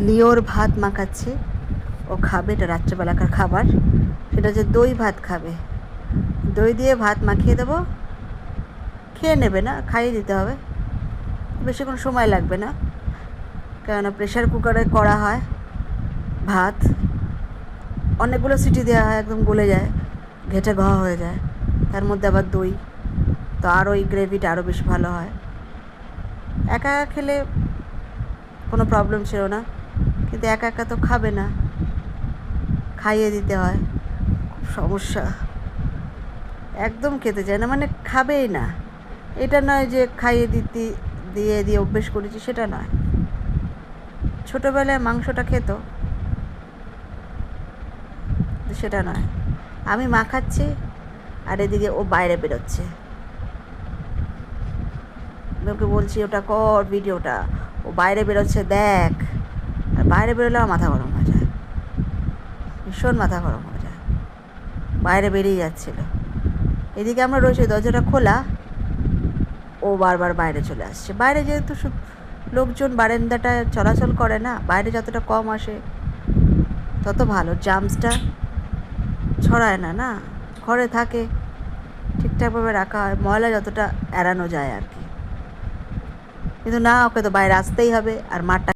লিওর ভাত মাখাচ্ছি, ও খাবে, এটা রাত্রেবেলাকার খাবার। সেটা হচ্ছে দই ভাত খাবে। দই দিয়ে ভাত মাখিয়ে দেবো, খেয়ে নেবে, না খাইয়ে দিতে হবে, বেশিক্ষণ সময় লাগবে না, কেননা প্রেশার কুকারে করা হয় ভাত, অনেকগুলো সিটি দেওয়া হয়, একদম গলে যায়, ঘেঁটে ঘ হয়ে যায়, তার মধ্যে আবার দই, তো আরও এই গ্রেভিটা আরও বেশি ভালো হয়। একা একা খেলে কোনো প্রবলেম ছিল না, কিন্তু একা একা তো খাবে না, খাইয়ে দিতে হয়, খুব সমস্যা। একদম খেতে চায় না, মানে খাবেই না। এটা নয় যে খাইয়ে দিয়ে অভ্যেস করেছি, সেটা নয়। ছোটোবেলায় মাংসটা খেত, সেটা নয়। আমি মাখাচ্ছি আর এদিকে ও বাইরে বেরোচ্ছে, ওকে বলছি ওটা কর ভিডিওটা, ও বাইরে বেরোচ্ছে দেখ। আর বাইরে বেরোলে আমার মাথা গরম হয়ে যায়, ভীষণ মাথা গরম হয়ে যায়। বাইরে বেরিয়ে যাচ্ছিলো, এদিকে আমরা রয়েছি, দরজাটা খোলা, ও বারবার বাইরে চলে আসছে। বাইরে যেহেতু লোকজন বারান্দাটা চলাচল করে না, বাইরে যতটা কম আসে তত ভালো, জার্মসটা ছড়ায় না, না ঘরে থাকে, ঠিকঠাকভাবে রাখা হয়, ময়লা যতটা এড়ানো যায় আর কি। কিন্তু না, ওকে তো বাইরে আসতেই হবে, আর মাঠটা